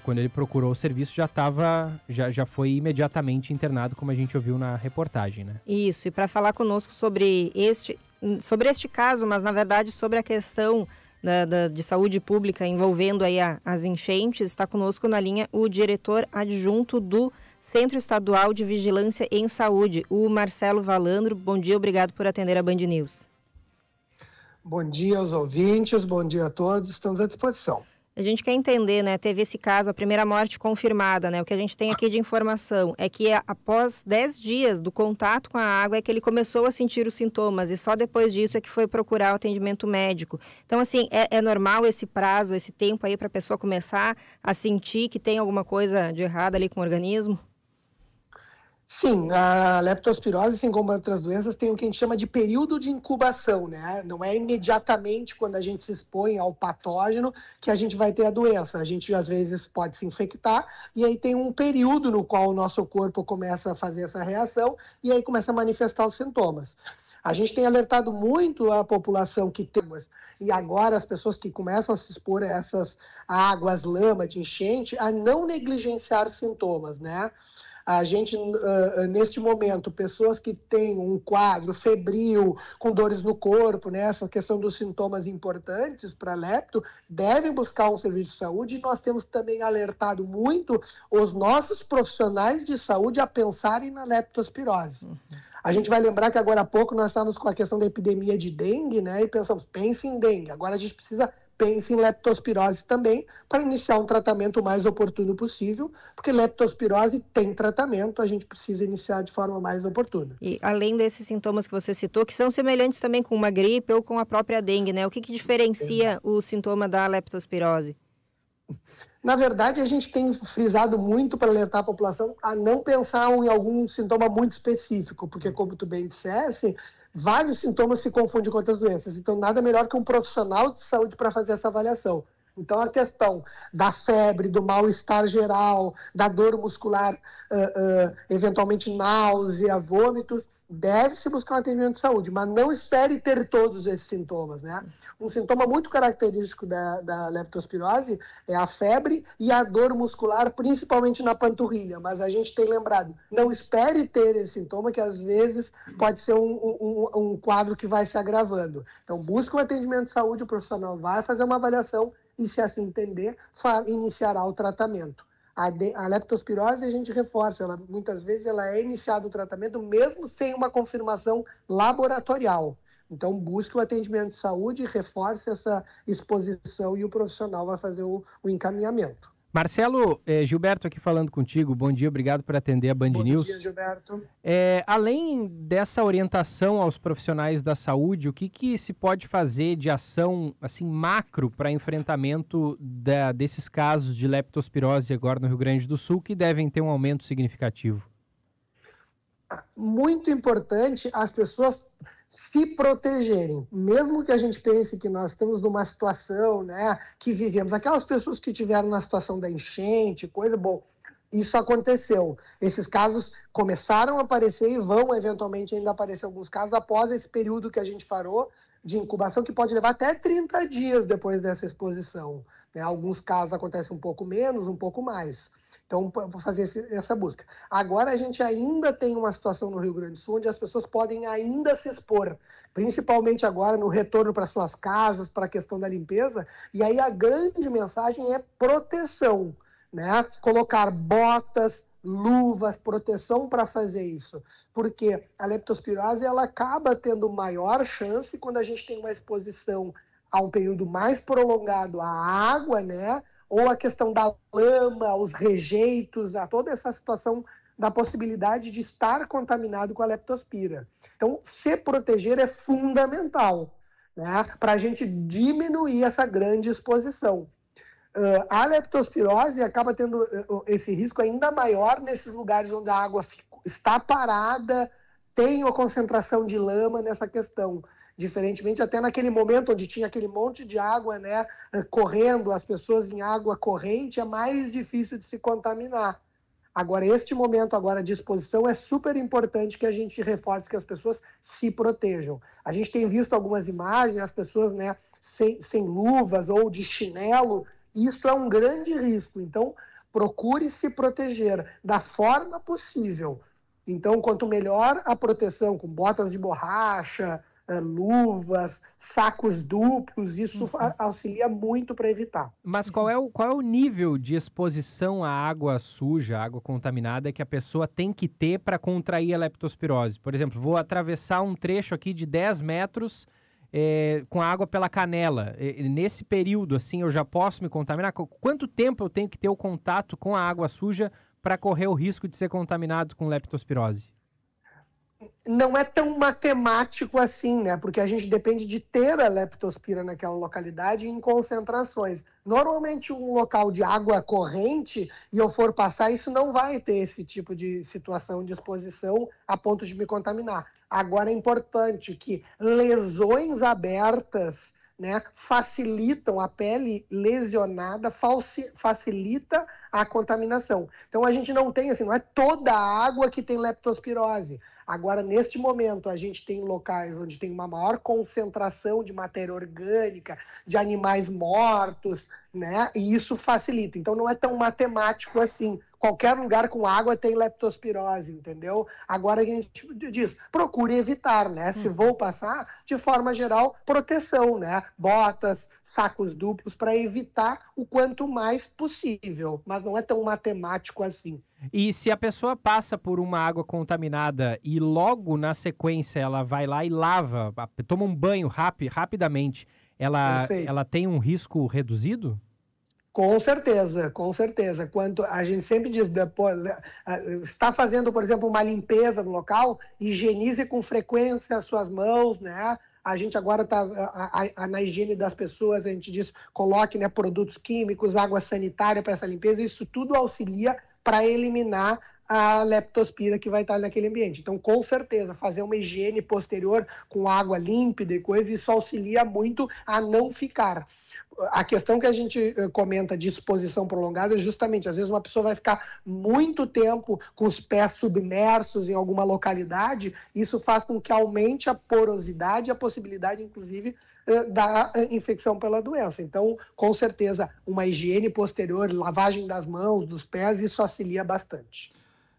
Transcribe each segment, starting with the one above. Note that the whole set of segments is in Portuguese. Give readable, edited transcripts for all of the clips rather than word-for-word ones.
quando ele procurou o serviço, já foi imediatamente internado, como a gente ouviu na reportagem, né? Isso, e para falar conosco sobre este caso, mas na verdade sobre a questão de saúde pública envolvendo aí as enchentes, está conosco na linha o diretor adjunto do Centro Estadual de Vigilância em Saúde, o Marcelo Valandro. Bom dia, obrigado por atender a Band News. Bom dia aos ouvintes, bom dia a todos, estamos à disposição. A gente quer entender, né, teve esse caso, a primeira morte confirmada, né, o que a gente tem aqui de informação é que após 10 dias do contato com a água é que ele começou a sentir os sintomas e só depois disso é que foi procurar o atendimento médico. Então, assim, é normal esse prazo, esse tempo aí para a pessoa começar a sentir que tem alguma coisa de errado ali com o organismo? Sim, a leptospirose, assim como outras doenças, tem o que a gente chama de período de incubação, né? Não é imediatamente quando a gente se expõe ao patógeno que a gente vai ter a doença. A gente, às vezes, pode se infectar e aí tem um período no qual o nosso corpo começa a fazer essa reação e aí começa a manifestar os sintomas. A gente tem alertado muito a população que temos, e agora as pessoas que começam a se expor a essas águas, lama de enchente, a não negligenciar sintomas, né? A gente, neste momento, pessoas que têm um quadro febril, com dores no corpo, né, essa questão dos sintomas importantes para lepto, devem buscar um serviço de saúde, e nós temos também alertado muito os nossos profissionais de saúde a pensarem na leptospirose. A gente vai lembrar que agora há pouco nós estávamos com a questão da epidemia de dengue, né, e pensamos, pense em dengue, agora a gente precisa pense em leptospirose também, para iniciar um tratamento o mais oportuno possível, porque leptospirose tem tratamento, a gente precisa iniciar de forma mais oportuna. E além desses sintomas que você citou, que são semelhantes também com uma gripe ou com a própria dengue, né? O que diferencia o sintoma da leptospirose? Na verdade, a gente tem frisado muito para alertar a população a não pensar em algum sintoma muito específico, porque, como tu bem dissesse, vários sintomas se confundem com outras doenças. Então, nada melhor que um profissional de saúde para fazer essa avaliação. Então, a questão da febre, do mal-estar geral, da dor muscular, eventualmente náusea, vômitos, deve-se buscar um atendimento de saúde, mas não espere ter todos esses sintomas, né? Um sintoma muito característico da leptospirose é a febre e a dor muscular, principalmente na panturrilha, mas a gente tem lembrado, não espere ter esse sintoma, que às vezes pode ser um quadro que vai se agravando. Então, busque um atendimento de saúde, o profissional vai fazer uma avaliação e, se assim entender, iniciará o tratamento. A leptospirose, a gente reforça, muitas vezes ela é iniciado o tratamento mesmo sem uma confirmação laboratorial. Então, busque o atendimento de saúde, reforce essa exposição e o profissional vai fazer o encaminhamento. Marcelo, Gilberto aqui falando contigo, bom dia, obrigado por atender a Band News. Bom dia, Gilberto. Além dessa orientação aos profissionais da saúde, o que se pode fazer de ação assim, macro para enfrentamento desses casos de leptospirose agora no Rio Grande do Sul, que devem ter um aumento significativo? Muito importante as pessoas se protegerem, mesmo que a gente pense que nós estamos numa situação, né, que vivemos, aquelas pessoas que tiveram na situação da enchente, isso aconteceu. Esses casos começaram a aparecer e vão eventualmente ainda aparecer alguns casos após esse período que a gente falou de incubação, que pode levar até 30 dias depois dessa exposição. Né? Alguns casos acontecem um pouco menos, um pouco mais. Então, vou fazer essa busca. Agora, a gente ainda tem uma situação no Rio Grande do Sul onde as pessoas podem ainda se expor, principalmente agora no retorno para suas casas, para a questão da limpeza, e aí a grande mensagem é proteção, né? Colocar botas, luvas, proteção para fazer isso, porque a leptospirose ela acaba tendo maior chance quando a gente tem uma exposição a um período mais prolongado à água, né? Ou a questão da lama, os rejeitos, a toda essa situação da possibilidade de estar contaminado com a leptospira. Então, se proteger é fundamental, né? Para a gente diminuir essa grande exposição. A leptospirose acaba tendo esse risco ainda maior nesses lugares onde a água está parada, tem uma concentração de lama nessa questão. Diferentemente, até naquele momento onde tinha aquele monte de água, né, correndo, as pessoas em água corrente, é mais difícil de se contaminar. Agora, este momento agora de exposição é super importante que a gente reforce que as pessoas se protejam. A gente tem visto algumas imagens, as pessoas, né, sem luvas ou de chinelo, Isso é um grande risco. Então, procure se proteger da forma possível. Então, quanto melhor a proteção, com botas de borracha, luvas, sacos duplos, isso auxilia muito para evitar. Mas qual é o nível de exposição à água suja, água contaminada, que a pessoa tem que ter para contrair a leptospirose? Por exemplo, vou atravessar um trecho aqui de 10 metros com água pela canela. Nesse período, assim, eu já posso me contaminar? Quanto tempo eu tenho que ter o contato com a água suja para correr o risco de ser contaminado com leptospirose? Não é tão matemático assim, né? Porque a gente depende de ter a leptospira naquela localidade em concentrações. Normalmente, um local de água corrente e eu for passar, isso não vai ter esse tipo de situação de exposição a ponto de me contaminar. Agora, é importante que lesões abertas, né, facilitam a pele lesionada, facilita a contaminação. Então, a gente não tem, assim, não é toda a água que tem leptospirose. Agora, neste momento, a gente tem locais onde tem uma maior concentração de matéria orgânica, de animais mortos, né? E isso facilita. Então, não é tão matemático assim. Qualquer lugar com água tem leptospirose, entendeu? Agora a gente diz, procure evitar, né? Se vou passar, de forma geral, proteção, né? Botas, sacos duplos, para evitar o quanto mais possível. Mas não é tão matemático assim. E se a pessoa passa por uma água contaminada e logo na sequência ela vai lá e lava, toma um banho rapidamente, ela tem um risco reduzido? Com certeza, com certeza. Quanto a gente sempre diz, depois, está fazendo, por exemplo, uma limpeza no local, higienize com frequência as suas mãos, né? A gente agora está na higiene das pessoas, a gente diz, coloque, né, produtos químicos, água sanitária para essa limpeza, isso tudo auxilia para eliminar a leptospira que vai estar naquele ambiente. Então, com certeza, fazer uma higiene posterior com água límpida e coisa, isso auxilia muito a não ficar. A questão que a gente comenta de exposição prolongada é justamente, às vezes uma pessoa vai ficar muito tempo com os pés submersos em alguma localidade, isso faz com que aumente a porosidade e a possibilidade, inclusive, da infecção pela doença. Então, com certeza, uma higiene posterior, lavagem das mãos, dos pés, isso auxilia bastante.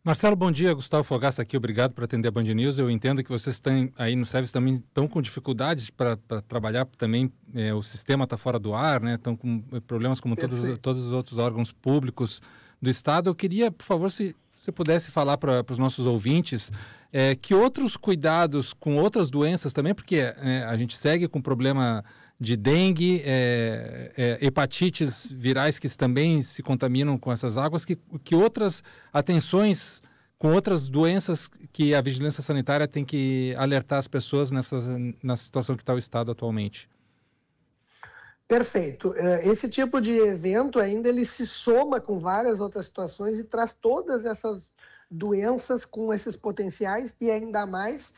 Marcelo, bom dia. Gustavo Fogaça aqui, obrigado por atender a Band News. Eu entendo que vocês estão aí no Service também estão com dificuldades para trabalhar também, o sistema está fora do ar, né? Estão com problemas como todos os outros órgãos públicos do Estado. Eu queria, por favor, se você pudesse falar para os nossos ouvintes que outros cuidados com outras doenças também, porque a gente segue com problema de dengue, hepatites virais que também se contaminam com essas águas, que outras atenções com outras doenças que a vigilância sanitária tem que alertar as pessoas na situação que está o Estado atualmente? Perfeito. Esse tipo de evento ainda ele se soma com várias outras situações e traz todas essas doenças com esses potenciais e ainda mais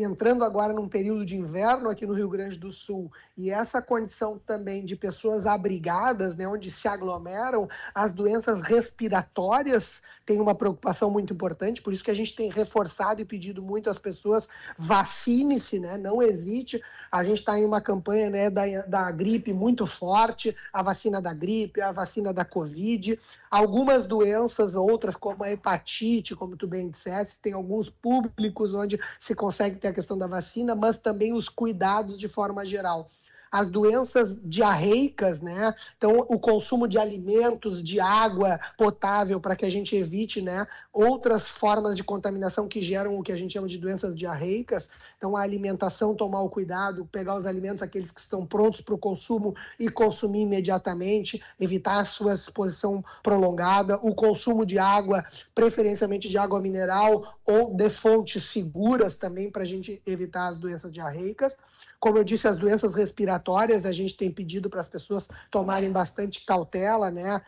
entrando agora num período de inverno aqui no Rio Grande do Sul, e essa condição também de pessoas abrigadas, né, onde se aglomeram, as doenças respiratórias têm uma preocupação muito importante, por isso que a gente tem reforçado e pedido muito às pessoas, vacine-se, né, não hesite. A gente está em uma campanha, né, da gripe muito forte, a vacina da gripe, a vacina da Covid, algumas doenças, outras como a hepatite, como tu bem disseste, tem alguns públicos onde se consegue ter a questão da vacina, mas também os cuidados de forma geral. As doenças diarreicas, né? Então, o consumo de alimentos, de água potável, para que a gente evite, né, outras formas de contaminação que geram o que a gente chama de doenças diarreicas. Então, a alimentação, tomar o cuidado, pegar os alimentos, aqueles que estão prontos para o consumo e consumir imediatamente, evitar a sua exposição prolongada, o consumo de água, preferencialmente de água mineral ou de fontes seguras também, para a gente evitar as doenças diarreicas. Como eu disse, as doenças respiratórias, a gente tem pedido para as pessoas tomarem bastante cautela, né?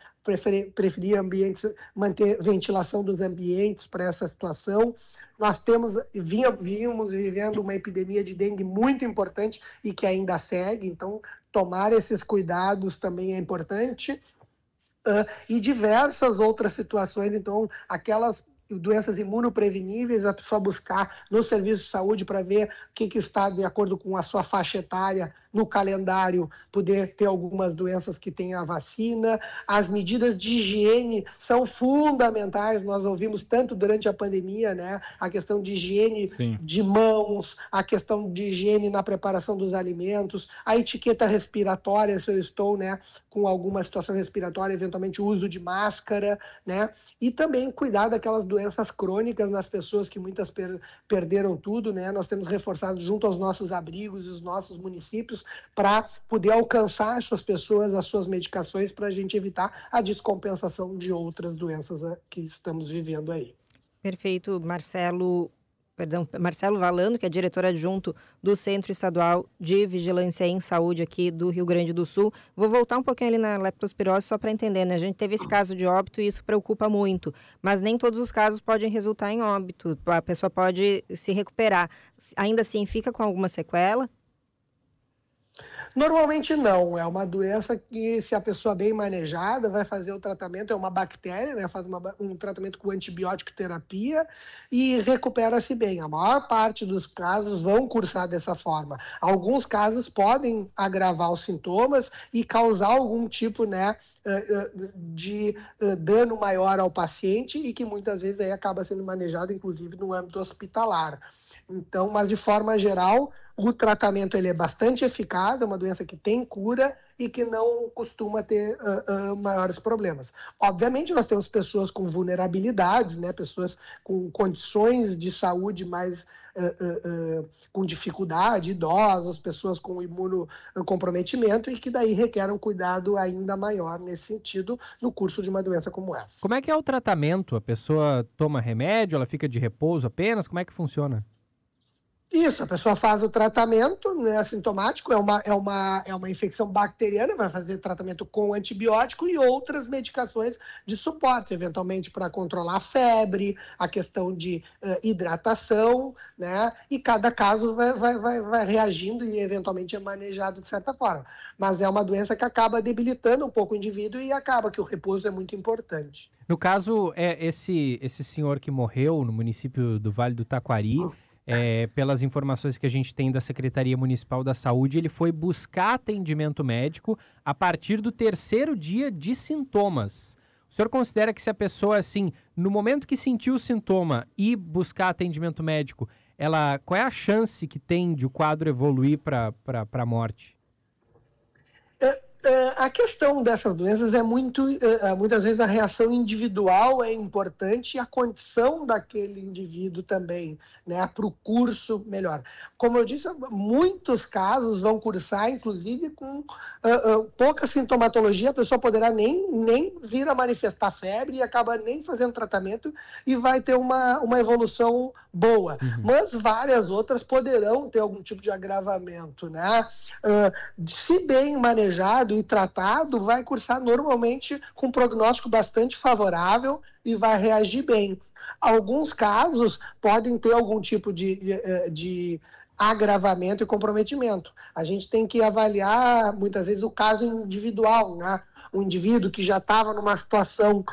Preferir ambientes, manter ventilação dos ambientes para essa situação. Nós vínhamos vivendo uma epidemia de dengue muito importante e que ainda segue, então tomar esses cuidados também é importante. E diversas outras situações, então aquelas doenças imunopreveníveis, a pessoa buscar no serviço de saúde para ver o que está de acordo com a sua faixa etária no calendário, poder ter algumas doenças que têm a vacina. As medidas de higiene são fundamentais, nós ouvimos tanto durante a pandemia, né? A questão de higiene Sim. de mãos, a questão de higiene na preparação dos alimentos, a etiqueta respiratória, se eu estou, né, com alguma situação respiratória, eventualmente o uso de máscara, né? E também cuidar daquelas doenças crônicas nas pessoas que muitas perderam tudo, né? Nós temos reforçado junto aos nossos abrigos e os nossos municípios para poder alcançar essas pessoas, as suas medicações, para a gente evitar a descompensação de outras doenças que estamos vivendo aí. Perfeito, Marcelo Valando, que é diretor adjunto do Centro Estadual de Vigilância em Saúde aqui do Rio Grande do Sul. Vou voltar um pouquinho ali na leptospirose só para entender, né? A gente teve esse caso de óbito e isso preocupa muito, mas nem todos os casos podem resultar em óbito. A pessoa pode se recuperar. Ainda assim, fica com alguma sequela? Normalmente não, é uma doença que, se a pessoa bem manejada, vai fazer o tratamento, é uma bactéria, né? Faz um tratamento com antibiótico terapia e recupera-se bem. A maior parte dos casos vão cursar dessa forma. Alguns casos podem agravar os sintomas e causar algum tipo, né, de dano maior ao paciente e que muitas vezes aí acaba sendo manejado, inclusive, no âmbito hospitalar. Então, mas de forma geral, o tratamento ele é bastante eficaz, é uma doença que tem cura e que não costuma ter maiores problemas. Obviamente, nós temos pessoas com vulnerabilidades, né? Pessoas com condições de saúde mais com dificuldade, idosos, pessoas com imunocomprometimento e que daí requerem um cuidado ainda maior nesse sentido no curso de uma doença como essa. Como é que é o tratamento? A pessoa toma remédio, ela fica de repouso apenas? Como é que funciona? Isso, a pessoa faz o tratamento, né, assintomático, é uma infecção bacteriana, vai fazer tratamento com antibiótico e outras medicações de suporte, eventualmente para controlar a febre, a questão de hidratação, né, e cada caso vai reagindo e eventualmente é manejado de certa forma. Mas é uma doença que acaba debilitando um pouco o indivíduo e acaba que o repouso é muito importante. No caso, esse senhor que morreu no município do Vale do Taquari, pelas informações que a gente tem da Secretaria Municipal da Saúde, ele foi buscar atendimento médico a partir do 3º dia de sintomas. O senhor considera que se a pessoa, assim, no momento que sentiu o sintoma e buscar atendimento médico, qual é a chance que tem de o quadro evoluir para a morte? A questão dessas doenças é muitas vezes a reação individual é importante e a condição daquele indivíduo também, né, para o curso melhor. Como eu disse, muitos casos vão cursar, inclusive, com pouca sintomatologia, a pessoa poderá nem vir a manifestar febre e acaba nem fazendo tratamento e vai ter uma evolução boa. Uhum. Mas várias outras poderão ter algum tipo de agravamento, né? Se bem manejado e tratado, vai cursar normalmente com um prognóstico bastante favorável e vai reagir bem. Alguns casos podem ter algum tipo de agravamento e comprometimento. A gente tem que avaliar, muitas vezes, o caso individual, né? Um indivíduo que já estava numa situação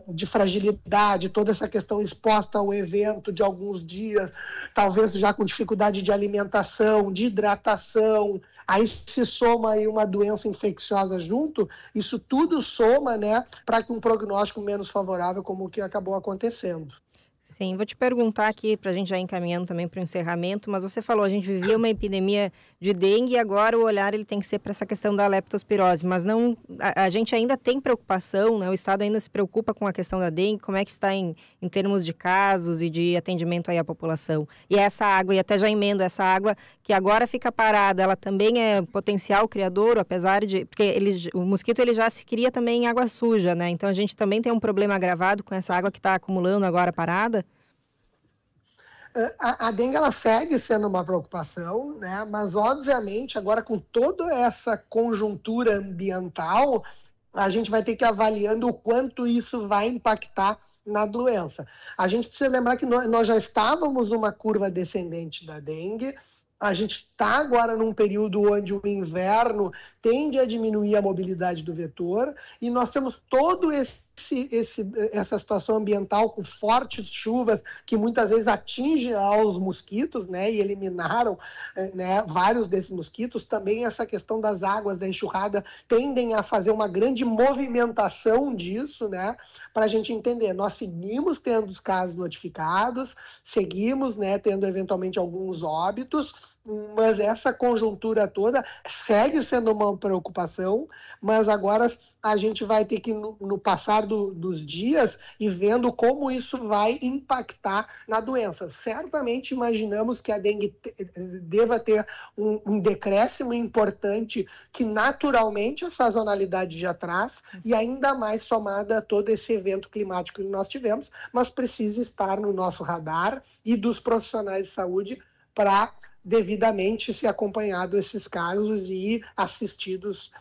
de fragilidade, toda essa questão exposta ao evento de alguns dias, talvez já com dificuldade de alimentação, de hidratação, aí se soma aí uma doença infecciosa junto, isso tudo soma, né, para que um prognóstico menos favorável como o que acabou acontecendo. Sim, vou te perguntar aqui, para a gente já encaminhando também para o encerramento, mas você falou, a gente vivia uma epidemia de dengue e agora o olhar ele tem que ser para essa questão da leptospirose, mas não, a gente ainda tem preocupação, né? O Estado ainda se preocupa com a questão da dengue, como é que está em termos de casos e de atendimento aí à população? E essa água, e até já emendo, essa água que agora fica parada, ela também é potencial criador, apesar de, porque o mosquito ele já se cria também em água suja, né? Então a gente também tem um problema agravado com essa água que está acumulando agora parada? A dengue ela segue sendo uma preocupação, né? Mas obviamente agora com toda essa conjuntura ambiental, a gente vai ter que ir avaliando o quanto isso vai impactar na doença. A gente precisa lembrar que nós já estávamos numa curva descendente da dengue. A gente está agora num período onde o inverno tende a diminuir a mobilidade do vetor e nós temos todo esse essa situação ambiental com fortes chuvas que muitas vezes atingem aos mosquitos, né, e eliminaram, né, vários desses mosquitos. Também essa questão das águas da enxurrada tendem a fazer uma grande movimentação disso, né, para a gente entender. Nós seguimos tendo os casos notificados, seguimos, né, tendo eventualmente alguns óbitos, mas essa conjuntura toda segue sendo uma preocupação, mas agora a gente vai ter que, no passar dos dias, e vendo como isso vai impactar na doença. Certamente imaginamos que a dengue deva ter um decréscimo importante, que naturalmente a sazonalidade já traz, e ainda mais somada a todo esse evento climático que nós tivemos, mas precisa estar no nosso radar e dos profissionais de saúde para devidamente ser acompanhado esses casos e assistidos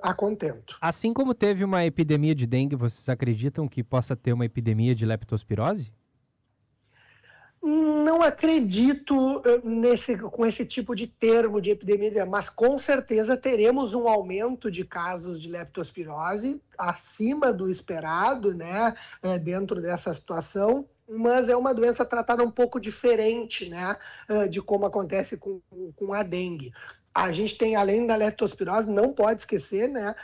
a contento. Assim como teve uma epidemia de dengue, vocês acreditam que possa ter uma epidemia de leptospirose? Não acredito com esse tipo de termo de epidemia, mas com certeza teremos um aumento de casos de leptospirose acima do esperado, né, dentro dessa situação. Mas é uma doença tratada um pouco diferente, né, de como acontece com a dengue. A gente tem, além da leptospirose, não pode esquecer, né,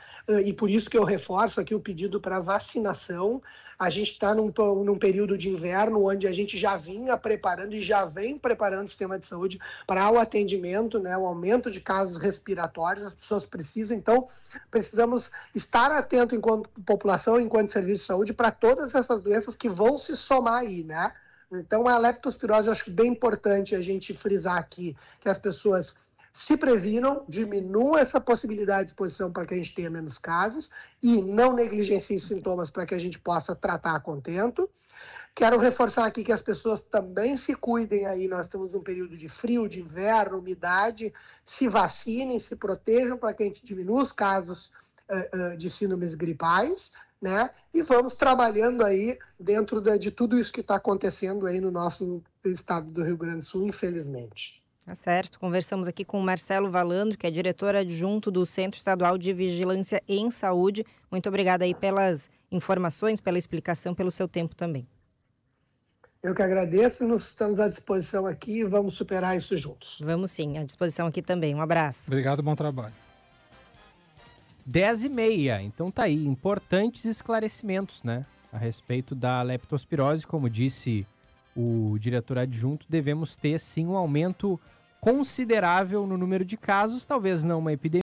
e por isso que eu reforço aqui o pedido para vacinação. A gente está num período de inverno onde a gente já vinha preparando e já vem preparando o sistema de saúde para o atendimento, né, o aumento de casos respiratórios. As pessoas precisam, então, precisamos estar atentos enquanto população, enquanto serviço de saúde, para todas essas doenças que vão se somar aí, né? Então, a leptospirose, eu acho bem importante a gente frisar aqui que as pessoas se previnam, diminuam essa possibilidade de exposição para que a gente tenha menos casos e não negligenciem sintomas para que a gente possa tratar a contento. Quero reforçar aqui que as pessoas também se cuidem aí, nós estamos num período de frio, de inverno, umidade, se vacinem, se protejam para que a gente diminua os casos de síndromes gripais, né? E vamos trabalhando aí dentro de tudo isso que está acontecendo aí no nosso estado do Rio Grande do Sul, infelizmente. Tá certo. Conversamos aqui com o Marcelo Valandro, que é diretor adjunto do Centro Estadual de Vigilância em Saúde. Muito obrigada aí pelas informações, pela explicação, pelo seu tempo também. Eu que agradeço, nós estamos à disposição aqui e vamos superar isso juntos. Vamos sim, à disposição aqui também. Um abraço. Obrigado, bom trabalho. 10h30, então tá aí, importantes esclarecimentos, né, a respeito da leptospirose. Como disse o diretor adjunto, devemos ter sim um aumento considerável no número de casos, talvez não uma epidemia,